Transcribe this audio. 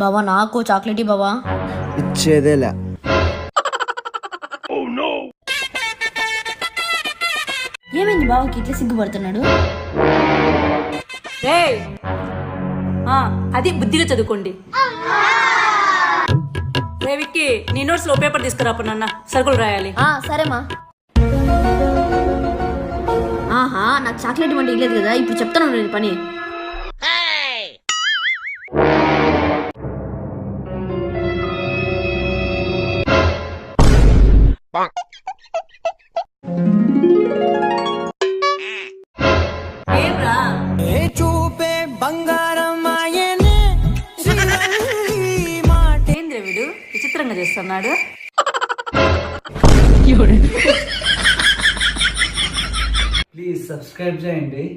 బావా నాకు చాక్లెట్ బావా. ఇచ్చేదేలే. ఏమైంది బావకి ఇట్లా సిగ్గుపడుతున్నాడు? అది బుద్ధిగా చదువుకోండి. రేవిక్కి నీ నోట్స్ లో పేపర్ తీసుకురాపు నాన్న, సరుకులు రాయాలి. సరేమా. ఆహా, నాకు చాక్లెట్ ఇవ్వండి ఇవ్వలేదు కదా, ఇప్పుడు చెప్తాను నేను పని. చూపే బంగారం ఏంద్ర వీడు విచిత్రంగా చేస్తున్నాడు. ప్లీజ్ సబ్స్క్రైబ్ చేయండి.